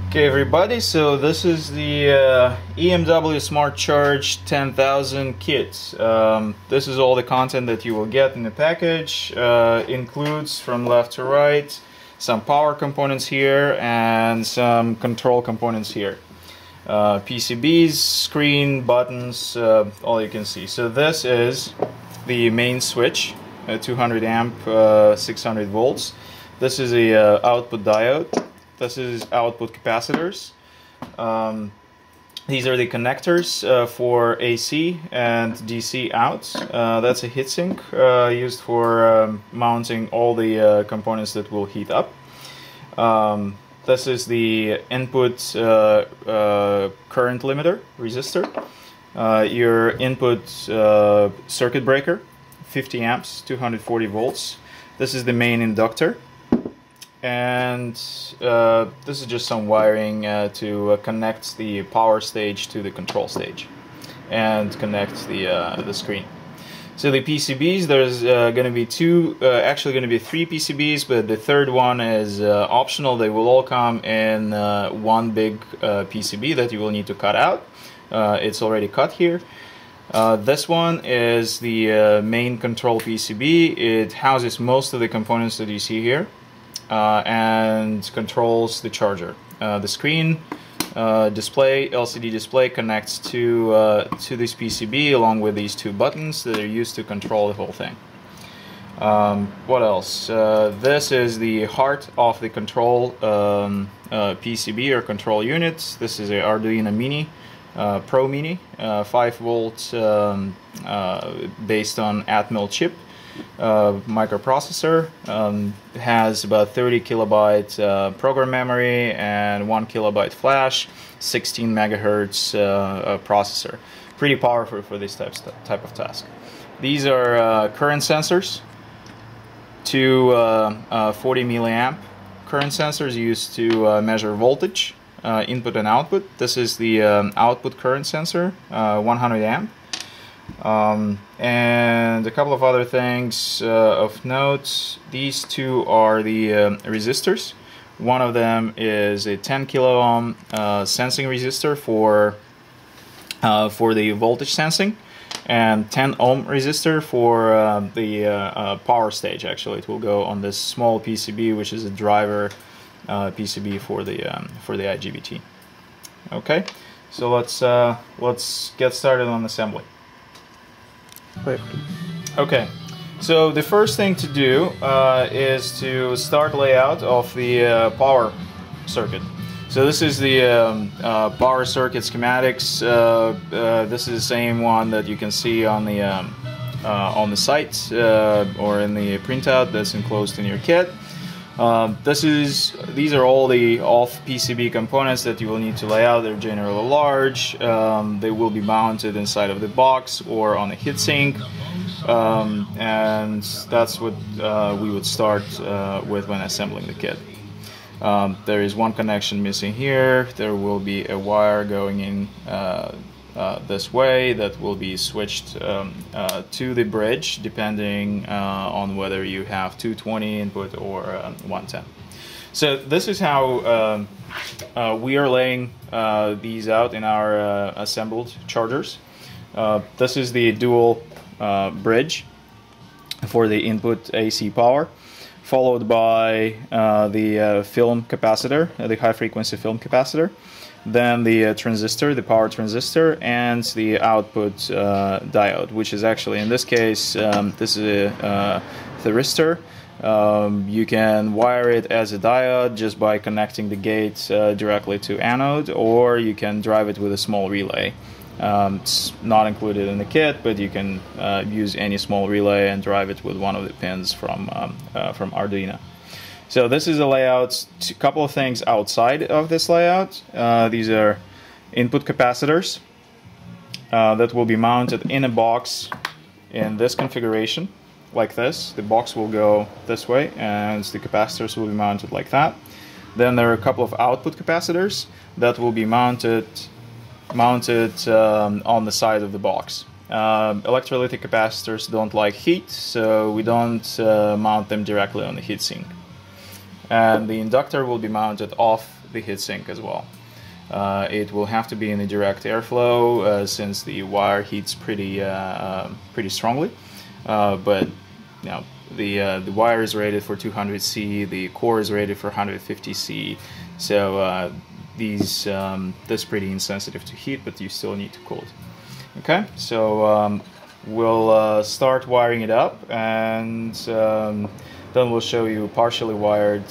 Okay everybody, so this is the EMW SmartCharge-10000 kit. This is all the content that you will get in the package. Includes from left to right some power components here and some control components here. PCBs, screen, buttons, all you can see. So this is the main switch, 200 amp, 600 volts. This is a output diode. This is output capacitors. These are the connectors for AC and DC out. That's a heatsink used for mounting all the components that will heat up. This is the input current limiter resistor. Your input circuit breaker, 50 amps, 240 volts. This is the main inductor. And this is just some wiring to connect the power stage to the control stage and connect the screen. So the PCBs, there's going to be actually going to be three PCBs, but the third one is optional. They will all come in one big PCB that you will need to cut out. It's already cut here. This one is the main control PCB. It houses most of the components that you see here. And controls the charger. The screen display, LCD display, connects to this PCB along with these two buttons that are used to control the whole thing. What else? This is the heart of the control PCB or control unit. This is a Arduino Mini, Pro Mini, 5 volts based on Atmel chip. Microprocessor, has about 30 kilobyte program memory and 1 kilobyte flash, 16 megahertz processor. Pretty powerful for this type of task. These are current sensors, two 40 milliamp current sensors used to measure voltage, input and output. This is the output current sensor, 100 amp. And a couple of other things of note. These two are the resistors. One of them is a 10 kilo ohm sensing resistor for the voltage sensing, and 10 ohm resistor for the power stage. Actually, it will go on this small PCB, which is a driver PCB for the IGBT. Okay, so let's get started on assembly. Okay, so the first thing to do is to start layout of the power circuit. So this is the power circuit schematics. This is the same one that you can see on the site or in the printout that's enclosed in your kit. These are all the off PCB components that you will need to lay out. They're generally large. They will be mounted inside of the box or on a heatsink, and that's what we would start with when assembling the kit. There is one connection missing here. There will be a wire going in this way that will be switched to the bridge depending on whether you have 220 input or 110. So this is how we are laying these out in our assembled chargers. This is the dual bridge for the input AC power, followed by the film capacitor, the high frequency film capacitor. Then the transistor, the power transistor, and the output diode, which is actually, in this case, this is a thyristor. You can wire it as a diode just by connecting the gate directly to anode, or you can drive it with a small relay. It's not included in the kit, but you can use any small relay and drive it with one of the pins from Arduino. So this is a layout. A couple of things outside of this layout. These are input capacitors that will be mounted in a box in this configuration, like this. The box will go this way, and the capacitors will be mounted like that. Then there are a couple of output capacitors that will be mounted on the side of the box. Electrolytic capacitors don't like heat, so we don't mount them directly on the heatsink. And the inductor will be mounted off the heatsink as well. It will have to be in a direct airflow since the wire heats pretty strongly. But you know, the wire is rated for 200 C, the core is rated for 150 C. So this is pretty insensitive to heat, but you still need to cool it. Okay, so we'll start wiring it up, and then we'll show you a partially wired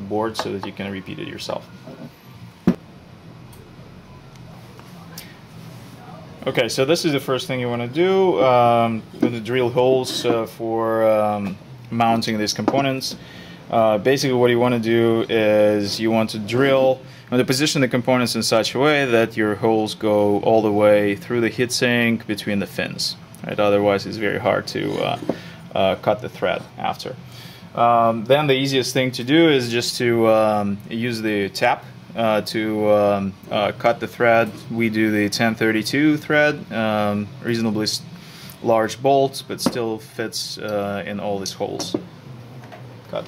board so that you can repeat it yourself. Okay, so this is the first thing you want to do. You're going to drill holes for mounting these components. Basically what you want to do is you want to drill and to position the components in such a way that your holes go all the way through the heatsink between the fins. Right? Otherwise it's very hard to cut the thread after. Then the easiest thing to do is just to use the tap to cut the thread. We do the 1032 thread, reasonably large bolt, but still fits in all these holes. Cut.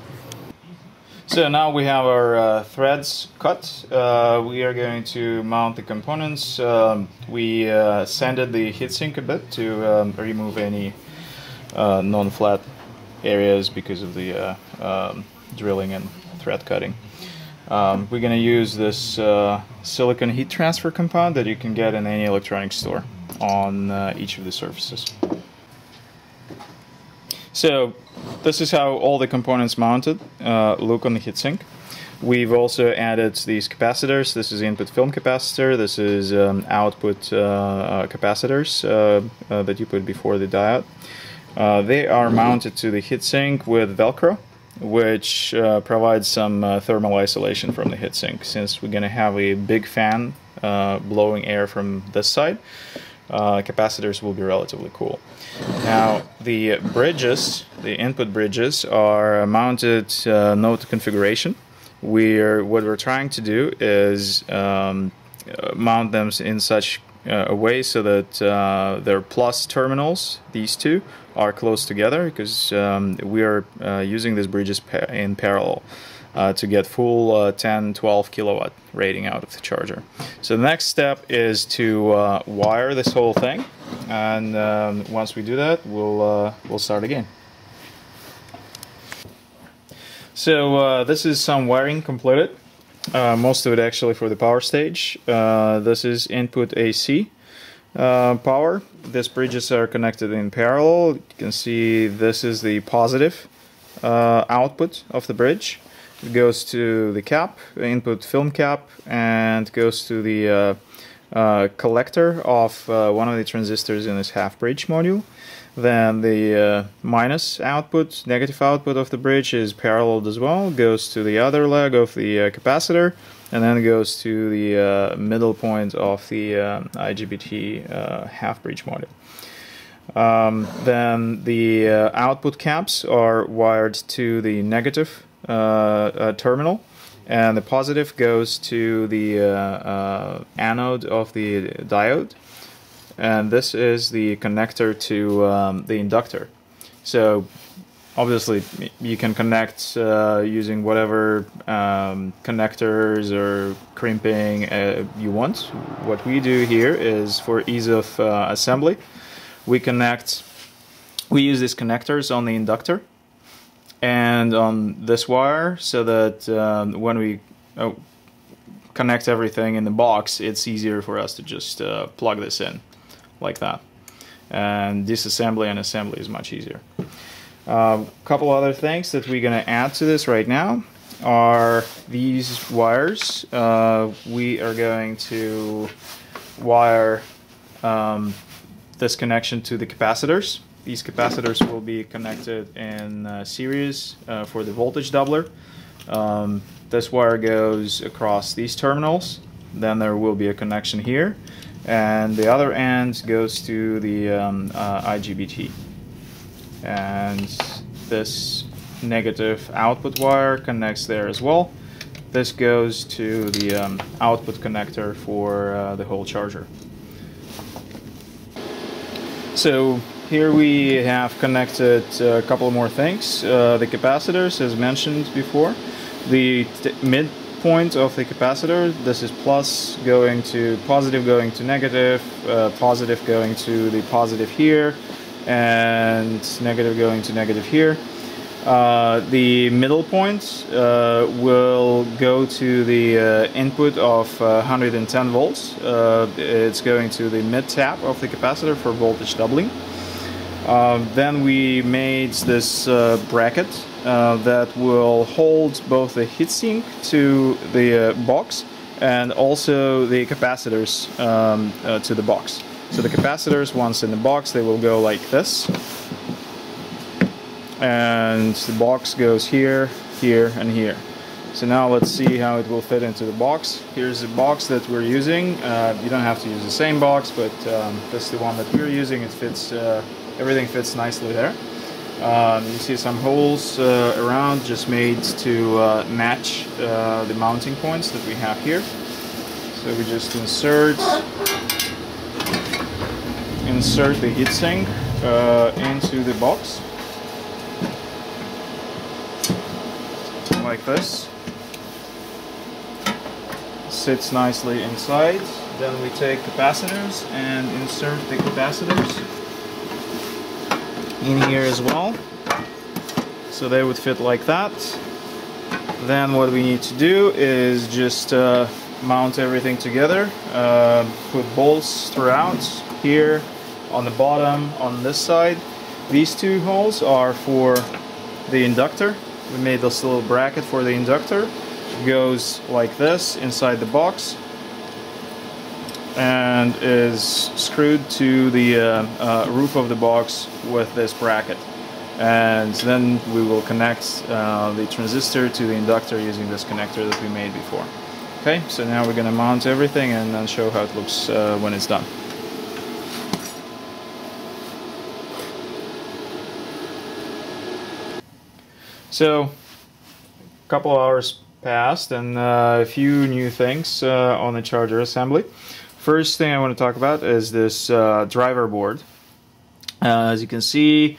So now we have our threads cut. We are going to mount the components. We sanded the heatsink a bit to remove any non-flat areas because of the drilling and thread cutting. We're going to use this silicon heat transfer compound that you can get in any electronics store on each of the surfaces. So this is how all the components mounted look on the heatsink. We've also added these capacitors. This is input film capacitor. This is output capacitors that you put before the diode. They are mounted to the heatsink with Velcro, which provides some thermal isolation from the heatsink. Since we're going to have a big fan blowing air from this side, capacitors will be relatively cool. Now the bridges, the input bridges, are mounted node configuration. What we're trying to do is mount them in such a way so that their plus terminals, these two, are close together, because we are using these bridges in parallel to get full 10-12 kilowatt rating out of the charger. So the next step is to wire this whole thing, and once we do that, we'll start again. So this is some wiring completed, most of it actually for the power stage. This is input AC power. These bridges are connected in parallel. You can see this is the positive output of the bridge. It goes to the cap, input film cap, and goes to the collector of one of the transistors in this half bridge module. Then the minus output, negative output of the bridge is paralleled as well, goes to the other leg of the capacitor, and then goes to the middle point of the IGBT half bridge module. Then the output caps are wired to the negative terminal, and the positive goes to the anode of the diode, and this is the connector to the inductor. So obviously you can connect using whatever connectors or crimping you want. What we do here is, for ease of assembly, we use these connectors on the inductor and on this wire, so that when we connect everything in the box, it's easier for us to just plug this in like that. And disassembly and assembly is much easier. A couple other things that we're going to add to this right now are these wires. We are going to wire this connection to the capacitors. These capacitors will be connected in series for the voltage doubler. This wire goes across these terminals. Then there will be a connection here, and the other end goes to the IGBT. And this negative output wire connects there as well. This goes to the output connector for the whole charger. So here we have connected a couple more things. The capacitors, as mentioned before. The mid point of the capacitor. This is plus going to positive, going to negative, positive going to the positive here, and negative going to negative here. The middle point will go to the input of 110 volts. It's going to the mid-tap of the capacitor for voltage doubling. Then we made this bracket that will hold both the heatsink to the box and also the capacitors to the box. So the capacitors, once in the box, they will go like this. And the box goes here, here, and here. So now let's see how it will fit into the box. Here's the box that we're using. You don't have to use the same box, but this is the one that we're using. It fits, everything fits nicely there. You see some holes around, just made to match the mounting points that we have here. So we just insert the heatsink into the box. Like this. Sits nicely inside. Then we take capacitors and insert the capacitors in here as well. So they would fit like that. Then what we need to do is just mount everything together. Put bolts throughout here, on the bottom, on this side. These two holes are for the inductor. We made this little bracket for the inductor. It goes like this inside the box and is screwed to the roof of the box with this bracket. And then we will connect the transistor to the inductor using this connector that we made before. Okay, so now we're going to mount everything and then show how it looks when it's done. So, a couple hours passed and a few new things on the charger assembly. First thing I want to talk about is this driver board. As you can see,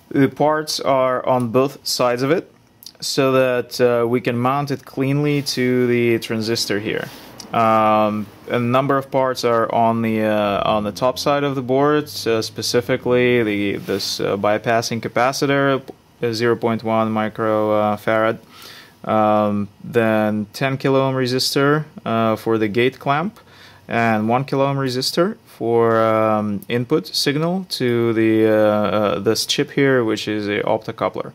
the parts are on both sides of it, so that we can mount it cleanly to the transistor here. A number of parts are on the top side of the board, specifically this bypassing capacitor. 0.1 microfarad, then 10 kilo ohm resistor for the gate clamp, and 1 kilo ohm resistor for input signal to the this chip here, which is a optocoupler,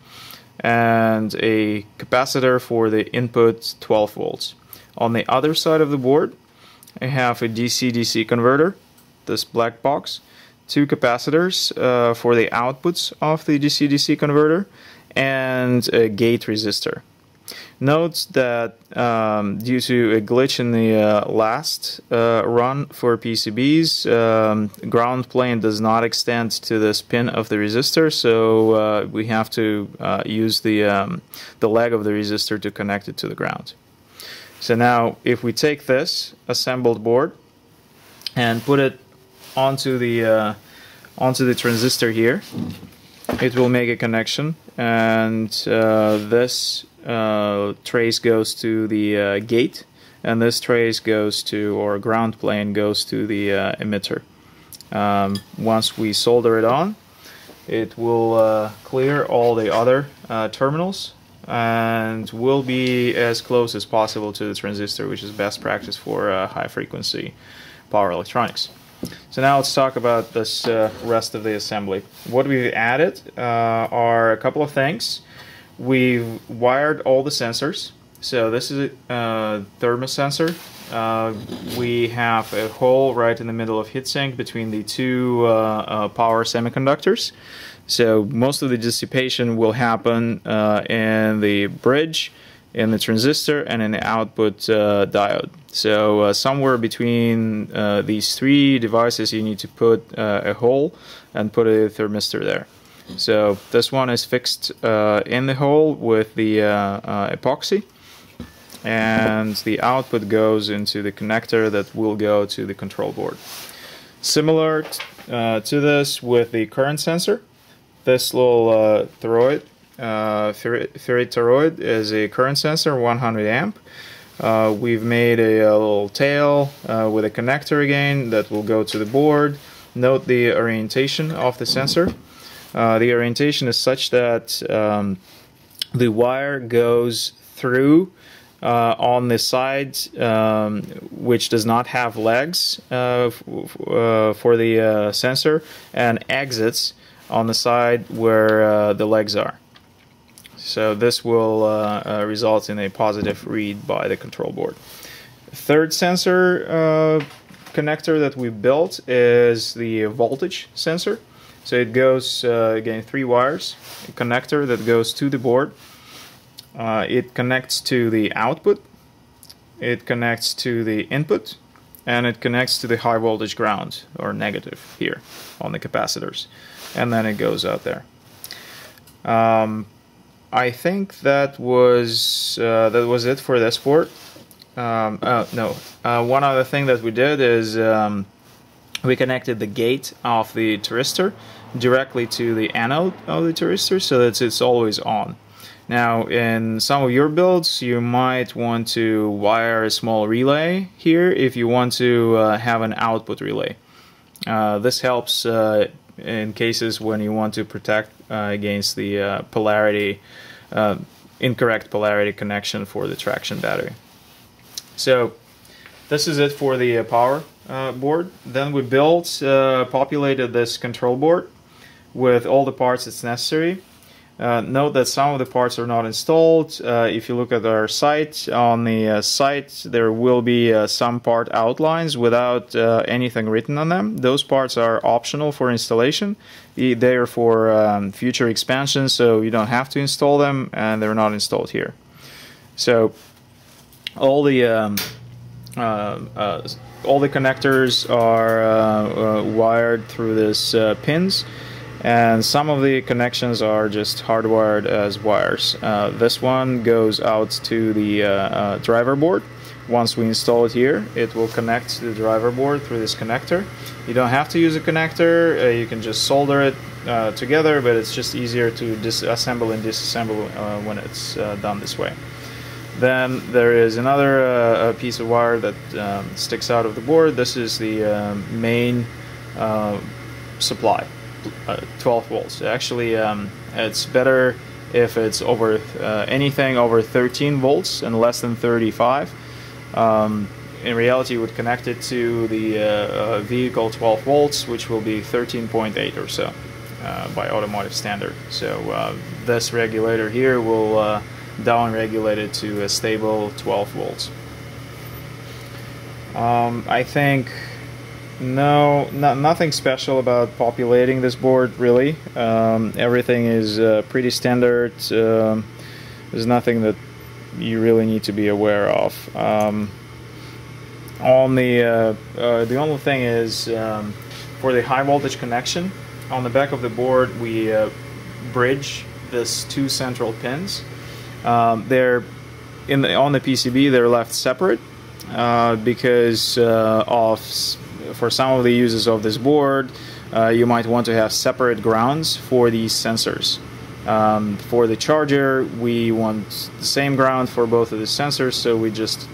and a capacitor for the input 12 volts. On the other side of the board, I have a DC-DC converter, this black box. 2 capacitors for the outputs of the DC-DC converter, and a gate resistor. Note that due to a glitch in the last run for PCBs, ground plane does not extend to this pin of the resistor, so we have to use the leg of the resistor to connect it to the ground. So now if we take this assembled board and put it onto the transistor here, it will make a connection, and this trace goes to the gate, and this trace goes to, or ground plane goes to the emitter. Once we solder it on, it will clear all the other terminals and will be as close as possible to the transistor, which is best practice for high frequency power electronics. So now let's talk about this rest of the assembly. What we've added are a couple of things. We've wired all the sensors. So this is a thermosensor. We have a hole right in the middle of heatsink between the two power semiconductors. So most of the dissipation will happen in the bridge, in the transistor, and in the output diode. So somewhere between these three devices you need to put a hole and put a thermistor there. So this one is fixed in the hole with the epoxy, and the output goes into the connector that will go to the control board. Similar to this with the current sensor, this little toroid, ferrite toroid, is a current sensor, 100 amp. We've made a little tail with a connector again that will go to the board. Note the orientation of the sensor. The orientation is such that the wire goes through on the side which does not have legs for the sensor, and exits on the side where the legs are. So this will result in a positive read by the control board. Third sensor connector that we built is the voltage sensor. So it goes, again, 3 wires, a connector that goes to the board. It connects to the output, it connects to the input, and it connects to the high voltage ground, or negative here on the capacitors. And then it goes out there. I think that was it for this board. One other thing that we did is we connected the gate of the thyristor directly to the anode of the thyristor so that it's always on. Now, in some of your builds, you might want to wire a small relay here if you want to have an output relay. This helps in cases when you want to protect against the incorrect polarity connection for the traction battery. So this is it for the power board. Then we populated this control board with all the parts that's necessary. Note that some of the parts are not installed. If you look at our site, on the site there will be some part outlines without anything written on them. Those parts are optional for installation. They are for future expansion, so you don't have to install them, and they're not installed here. So all the connectors are wired through this pins. And some of the connections are just hardwired as wires. This one goes out to the driver board. Once we install it here, it will connect to the driver board through this connector. You don't have to use a connector, you can just solder it together, but it's just easier to assemble and disassemble when it's done this way. Then there is another piece of wire that sticks out of the board. This is the main supply. 12 volts. Actually, it's better if it's over anything over 13 volts and less than 35. In reality, you would connect it to the vehicle 12 volts, which will be 13.8 or so by automotive standard. So this regulator here will down regulate it to a stable 12 volts. I think nothing special about populating this board, really. Everything is pretty standard. There's nothing that you really need to be aware of. The only thing is for the high voltage connection, on the back of the board we bridge this 2 central pins. On the PCB they're left separate because for some of the uses of this board, you might want to have separate grounds for these sensors. For the charger, we want the same ground for both of the sensors, so we just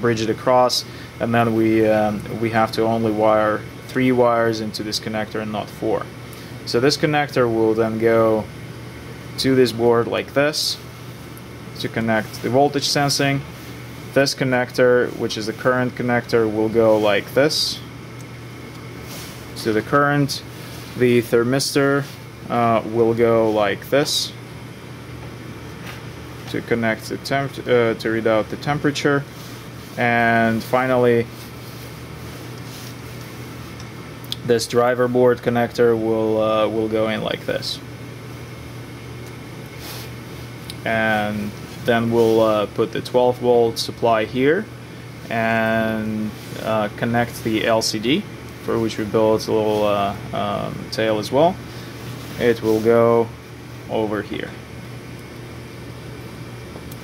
bridge it across, and then we have to only wire 3 wires into this connector and not 4. So this connector will then go to this board like this to connect the voltage sensing. This connector, which is the current connector, will go like this to the current. The thermistor will go like this to connect the to read out the temperature, and finally this driver board connector will go in like this, and then we'll put the 12 volt supply here and connect the LCD, for which we built a little tail as well. It will go over here.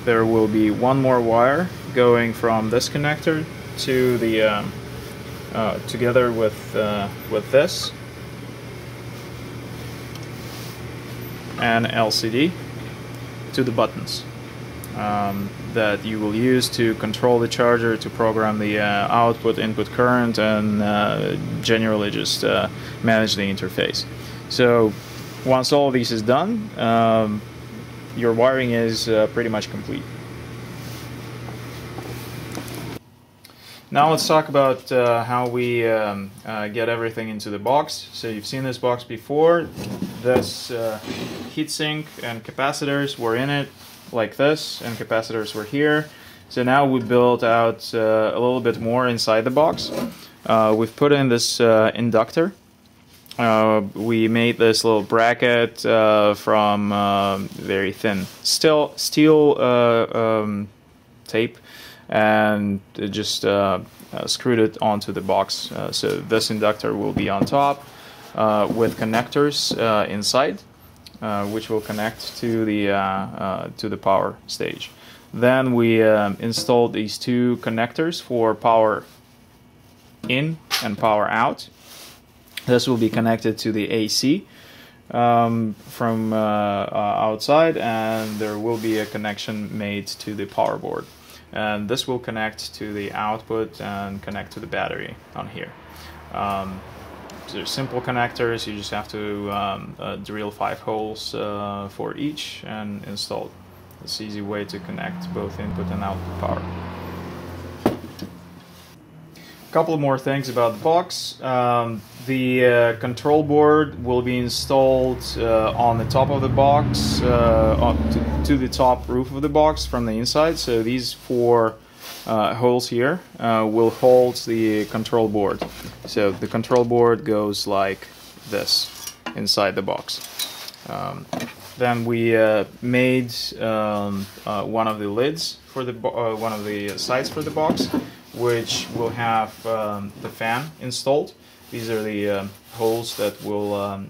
There will be one more wire going from this connector to the together with this and LCD to the buttons. that you will use to control the charger, to program the output, input current, and generally just manage the interface. So once all of this is done, your wiring is pretty much complete. Now let's talk about how we get everything into the box. So you've seen this box before. This heatsink and capacitors were in it like this, and capacitors were here. So now we built out a little bit more inside the box. We've put in this inductor. We made this little bracket from very thin steel tape, and just screwed it onto the box. So this inductor will be on top with connectors inside, which will connect to the power stage. Then we installed these two connectors for power in and power out. This will be connected to the AC from outside, and there will be a connection made to the power board. And this will connect to the output and connect to the battery on here. So they're simple connectors. You just have to drill 5 holes for each and install. It's an easy way to connect both input and output power. A couple more things about the box. The control board will be installed on the top of the box, to the top roof of the box from the inside. So these 4 holes here will hold the control board. So the control board goes like this inside the box. Then we made one of the lids for the one of the sides for the box, which will have the fan installed. These are the holes that will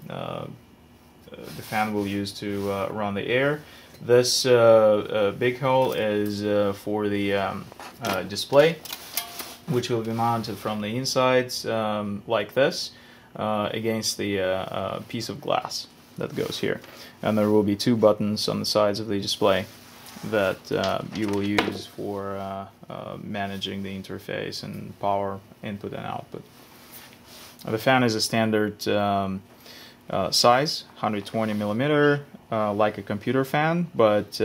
the fan will use to run the air. This big hole is for the display, which will be mounted from the inside like this against the piece of glass that goes here. And there will be 2 buttons on the sides of the display that you will use for managing the interface and power input and output. The fan is a standard size, 120 millimeter, like a computer fan, but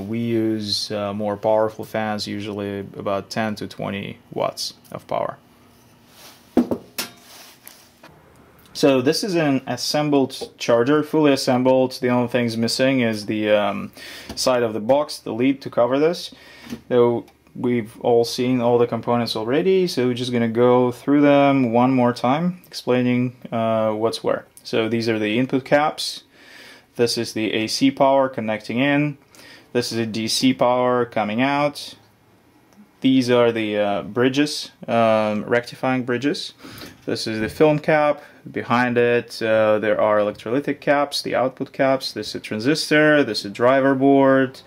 we use more powerful fans, usually about 10 to 20 watts of power. So this is an assembled charger, fully assembled. The only things missing is the side of the box, the lid to cover this. So we've all seen all the components already, so we're just going to go through them one more time, explaining what's where. So these are the input caps. This is the AC power connecting in. This is a DC power coming out. These are the bridges, rectifying bridges. This is the film cap. Behind it there are electrolytic caps, the output caps. This is a transistor, this is a driver board,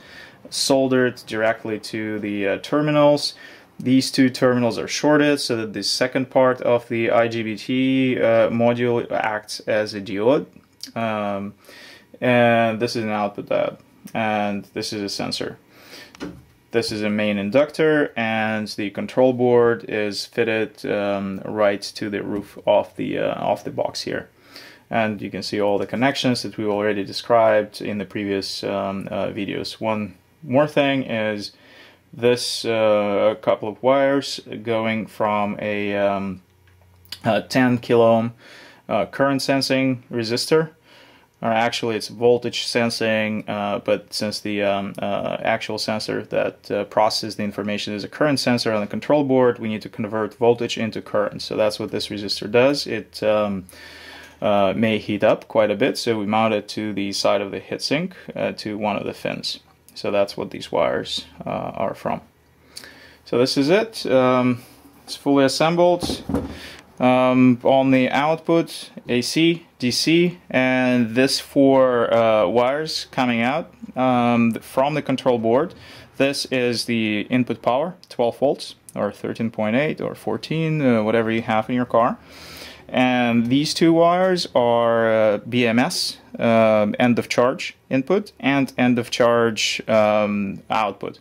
soldered directly to the terminals. These 2 terminals are shorted so that the second part of the IGBT module acts as a diode. And this is an output diode, and this is a sensor. This is a main inductor, and the control board is fitted right to the roof of the box here. And you can see all the connections that we already described in the previous videos. One more thing is this couple of wires going from a 10 kilo ohm current sensing resistor. Or actually it's voltage sensing, but since the actual sensor that processes the information is a current sensor on the control board, we need to convert voltage into current. So that's what this resistor does. It may heat up quite a bit, so we mount it to the side of the heatsink to one of the fins. So that's what these wires are from. So this is it. It's fully assembled. On the output, AC, DC, and this 4 wires coming out from the control board. This is the input power, 12 volts or 13.8 or 14, whatever you have in your car. And these two wires are BMS, end of charge input, and end of charge output.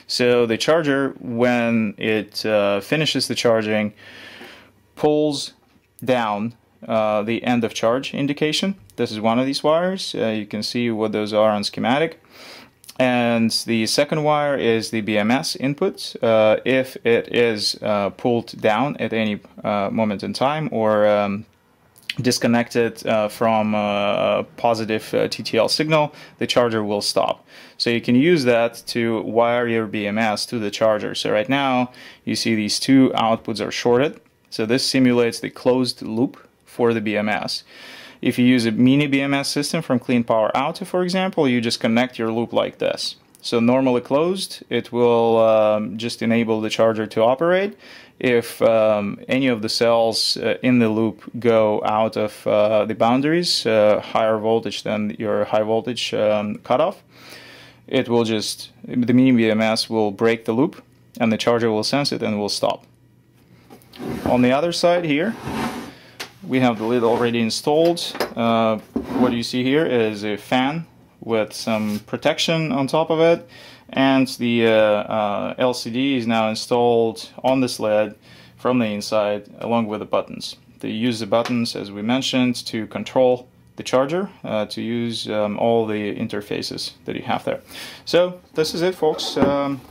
So the charger, when it finishes the charging, pulls down the end of charge indication. This is one of these wires. You can see what those are on schematic. And the second wire is the BMS input. If it is pulled down at any moment in time or disconnected from a positive TTL signal, the charger will stop. So you can use that to wire your BMS to the charger. So right now you see these two outputs are shorted. So this simulates the closed loop for the BMS. If you use a mini BMS system from Clean Power Auto, for example, you just connect your loop like this. So normally closed, it will just enable the charger to operate. If any of the cells in the loop go out of the boundaries, higher voltage than your high voltage cutoff, it will just, the mini BMS will break the loop and the charger will sense it and will stop. On the other side here, we have the lid already installed. What you see here is a fan with some protection on top of it, and the LCD is now installed on this lid from the inside along with the buttons. They use the buttons, as we mentioned, to control the charger, to use all the interfaces that you have there. So this is it, folks.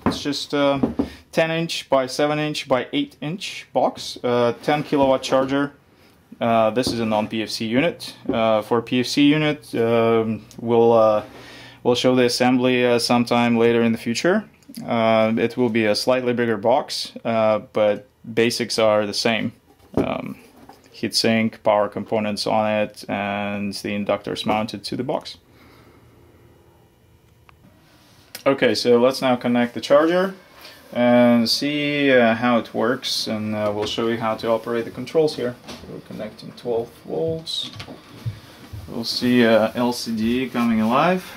It's just 10-inch by 7-inch by 8-inch box, 10 kilowatt charger. This is a non-PFC unit. For PFC unit, we'll show the assembly sometime later in the future. It will be a slightly bigger box, but basics are the same. Heatsink, power components on it, and the inductors mounted to the box. Okay, so let's now connect the charger and see how it works, and we'll show you how to operate the controls here. So we're connecting 12 volts. We'll see LCD coming alive.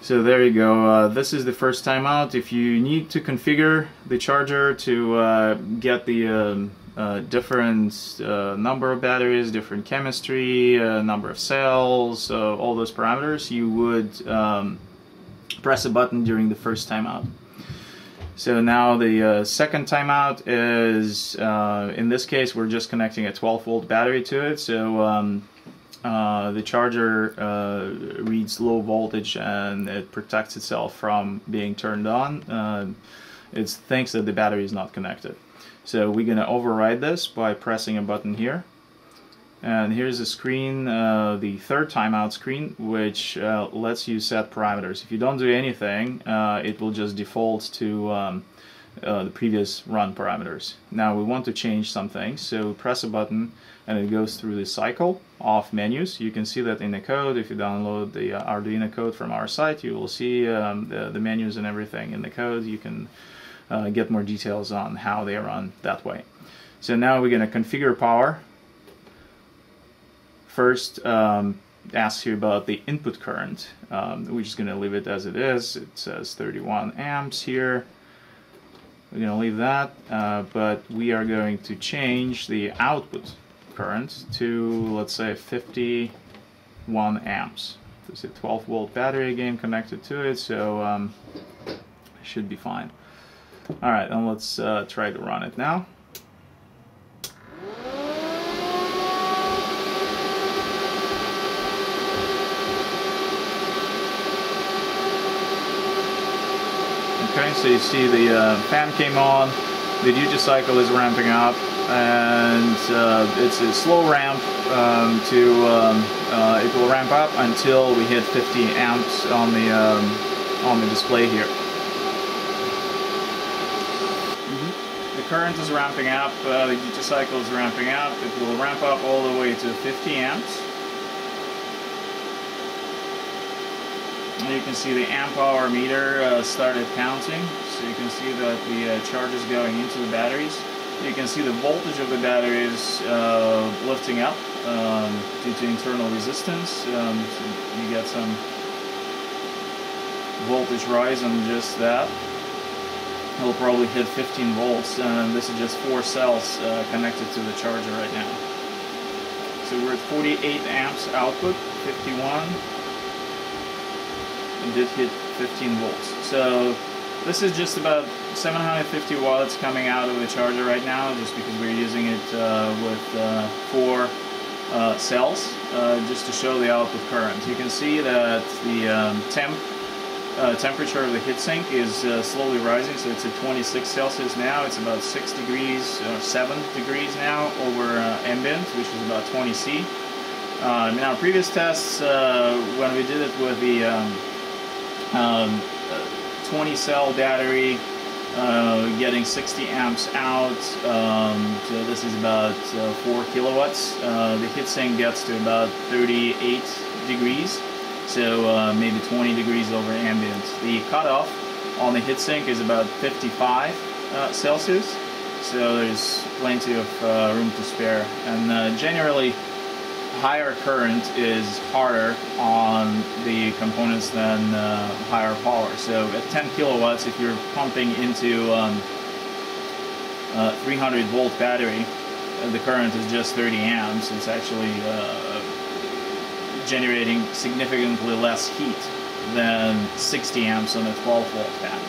So there you go. This is the first time out. If you need to configure the charger to get the different number of batteries, different chemistry, number of cells, all those parameters, you would press a button during the first time out. So now the second timeout is, in this case, we're just connecting a 12-volt battery to it. So the charger reads low voltage and it protects itself from being turned on. It thinks that the battery is not connected. So we're going to override this by pressing a button here. And here's a screen, the third timeout screen, which lets you set parameters. If you don't do anything, it will just default to the previous run parameters. Now we want to change some things, so press a button and it goes through the cycle of menus. You can see that in the code. If you download the Arduino code from our site, you will see the menus and everything in the code. You can get more details on how they run that way. So now we're going to configure power. First, asks you about the input current. We're just going to leave it as it is. It says 31 amps here. We're going to leave that, but we are going to change the output current to, let's say, 51 amps. There's a 12-volt battery again connected to it, so it should be fine. All right, and let's try to run it now. Okay, so you see the fan came on, the duty cycle is ramping up, and it's a slow ramp it will ramp up until we hit 50 amps on the display here. The current is ramping up, the duty cycle is ramping up. It will ramp up all the way to 50 amps. You can see the amp hour meter started counting, so you can see that the charge is going into the batteries. You can see the voltage of the batteries lifting up due to internal resistance. So you get some voltage rise on just that. it'll probably hit 15 volts, and this is just 4 cells connected to the charger right now. So we're at 48 amps output, 51, and did hit 15 volts. So this is just about 750 watts coming out of the charger right now, just because we're using it with 4 cells, just to show the output current. You can see that the temperature of the heatsink is slowly rising, so it's at 26 Celsius now. It's about 6 degrees or 7 degrees now over ambient, which is about 20 C. In our previous tests, when we did it with the 20 cell battery, getting 60 amps out, so this is about 4 kilowatts. The heatsink gets to about 38 degrees, so maybe 20 degrees over ambient. The cutoff on the heatsink is about 55 Celsius, so there's plenty of room to spare. And generally, higher current is harder on the components than higher power. So at 10 kilowatts, if you're pumping into 300 volt battery, the current is just 30 amps. It's actually generating significantly less heat than 60 amps on a 12 volt pack.